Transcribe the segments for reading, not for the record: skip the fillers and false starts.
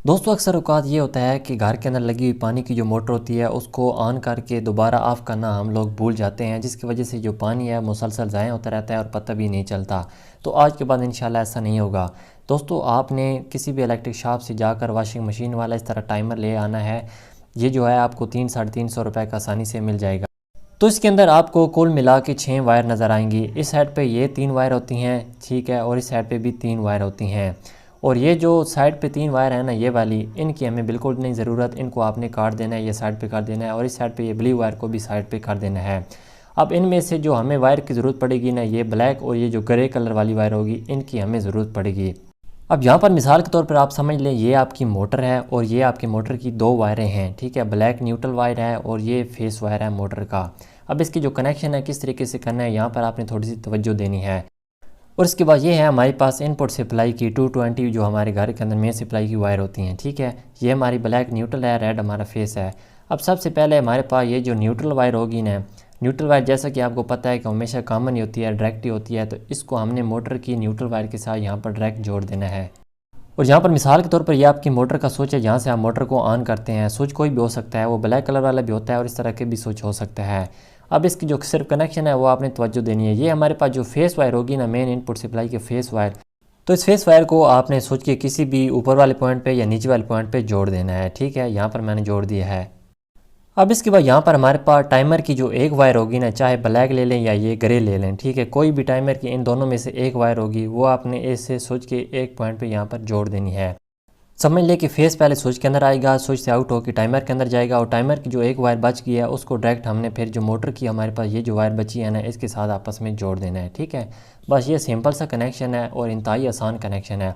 दोस्तों अक्सर औकात ये होता है कि घर के अंदर लगी हुई पानी की जो मोटर होती है उसको ऑन करके दोबारा ऑफ़ करना हम लोग भूल जाते हैं, जिसकी वजह से जो पानी है मुसलसल ज़ाया होता रहता है और पता भी नहीं चलता। तो आज के बाद इंशाल्लाह ऐसा नहीं होगा। दोस्तों आपने किसी भी इलेक्ट्रिक शॉप से जाकर वाशिंग मशीन वाला इस तरह टाइमर ले आना है। ये जो है आपको 300-350 रुपये का आसानी से मिल जाएगा। तो इसके अंदर आपको कुल मिला के 6 वायर नज़र आएंगी। इस साइड पे ये 3 वायर होती हैं, ठीक है, और इस साइड पे भी 3 वायर होती हैं। और ये जो साइड पे 3 वायर है ना, ये वाली, इनकी हमें बिल्कुल नहीं ज़रूरत। इनको आपने काट देना है, ये साइड पे काट देना है, और इस साइड पे ये ब्लू वायर को भी साइड पे कर देना है। अब इनमें से जो हमें वायर की ज़रूरत पड़ेगी ना, ये ब्लैक और ये जो ग्रे कलर वाली वायर होगी, इनकी हमें ज़रूरत पड़ेगी। अब यहाँ पर मिसाल के तौर पर आप समझ लें, ये आपकी मोटर है और ये आपकी मोटर की 2 वायरें हैं, ठीक है। ब्लैक न्यूट्रल वायर है और ये फेस वायर है मोटर का। अब इसकी जो कनेक्शन है किस तरीके से करना है, यहाँ पर आपने थोड़ी सी तवज्जो देनी है। और इसके बाद ये है हमारे पास इनपुट सप्लाई की 220 जो हमारे घर के अंदर मेन सप्लाई की वायर होती हैं, ठीक है। ये हमारी ब्लैक न्यूट्रल है, रेड हमारा फेस है। अब सबसे पहले हमारे पास ये जो न्यूट्रल वायर होगी ना, न्यूट्रल वायर जैसा कि आपको पता है कि हमेशा कॉमन ही होती है, डायरेक्ट ही होती है। तो इसको हमने मोटर की न्यूट्रल वायर के साथ यहाँ पर डायरेक्ट जोड़ देना है। और यहाँ पर मिसाल के तौर पर ये आपकी मोटर का स्विच है, जहाँ से आप मोटर को ऑन करते हैं। स्विच कोई भी हो सकता है, वो ब्लैक कलर वाला भी होता है और इस तरह के भी स्विच हो सकता है। अब इसकी जो सिर्फ कनेक्शन है वो आपने तवज्जो देनी है। ये हमारे पास जो फेस वायर होगी ना, मेन इनपुट सप्लाई के फेस वायर, तो इस फेस वायर को आपने स्विच के किसी भी ऊपर वाले पॉइंट पे या नीचे वाले पॉइंट पे जोड़ देना है, ठीक है। यहाँ पर मैंने जोड़ दिया है। अब इसके बाद यहाँ पर हमारे पास टाइमर की जो एक वायर होगी ना, चाहे ब्लैक ले लें या ये ग्रे ले लें, ठीक है, कोई भी टाइमर की इन दोनों में से एक वायर होगी, वो आपने इससे स्विच के एक पॉइंट पे यहाँ पर जोड़ देनी है। समझ लें कि फेस पहले स्विच के अंदर आएगा, स्विच से आउट होकर टाइमर के अंदर जाएगा, और टाइमर की जो एक वायर बच गई है उसको डायरेक्ट हमने फिर जो मोटर की हमारे पास ये जो वायर बची है ना, इसके साथ आपस में जोड़ देना है, ठीक है। बस ये सिंपल सा कनेक्शन है और इंतहाई आसान कनेक्शन है।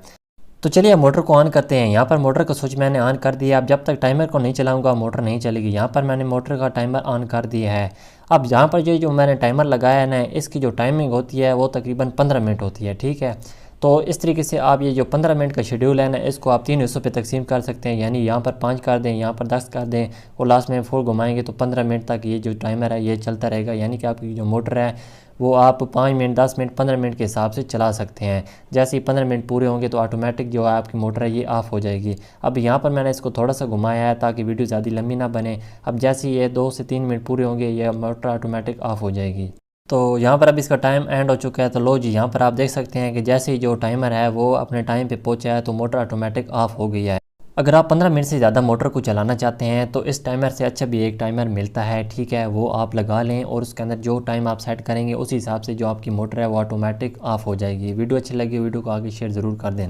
तो चलिए अब मोटर को ऑन करते हैं। यहाँ पर मोटर का स्विच मैंने ऑन कर दिया। अब जब तक टाइमर को नहीं चलाऊंगा मोटर नहीं चलेगी। यहाँ पर मैंने मोटर का टाइमर ऑन कर दिया है। अब यहाँ पर जो मैंने टाइमर लगाया है ना, इसकी जो टाइमिंग होती है वो तकरीबन 15 मिनट होती है, ठीक है। तो इस तरीके से आप ये जो 15 मिनट का शेड्यूल है ना, इसको आप 3 हिस्सों पे तकसीम कर सकते हैं। यानी यहाँ पर 5 कर दें, यहाँ पर 10 कर दें, और लास्ट में 4 घुमाएंगे तो 15 मिनट तक ये जो टाइमर है ये चलता रहेगा। यानी कि आपकी जो मोटर है वो आप 5 मिनट, 10 मिनट, 15 मिनट के हिसाब से चला सकते हैं। जैसे ही 15 मिनट पूरे होंगे तो ऑटोमेटिक जो है आपकी मोटर है ये ऑफ़ हो जाएगी। अब यहाँ पर मैंने इसको थोड़ा सा घुमाया है ताकि वीडियो ज़्यादा लंबी ना बने। अब जैसे ही ये 2 से 3 मिनट पूरे होंगे ये मोटर ऑटोमेटिक ऑफ़ हो जाएगी। तो यहाँ पर अब इसका टाइम एंड हो चुका है। तो लो जी, यहाँ पर आप देख सकते हैं कि जैसे ही जो टाइमर है वो अपने टाइम पे पहुँचा है तो मोटर ऑटोमेटिक ऑफ़ हो गई है। अगर आप 15 मिनट से ज़्यादा मोटर को चलाना चाहते हैं तो इस टाइमर से अच्छा भी एक टाइमर मिलता है, ठीक है, वो आप लगा लें और उसके अंदर जो टाइम आप सेट करेंगे उस हिसाब से जो आपकी मोटर है वो ऑटोमेटिक ऑफ़ हो जाएगी। वीडियो अच्छी लगी वीडियो को आगे शेयर ज़रूर कर देना।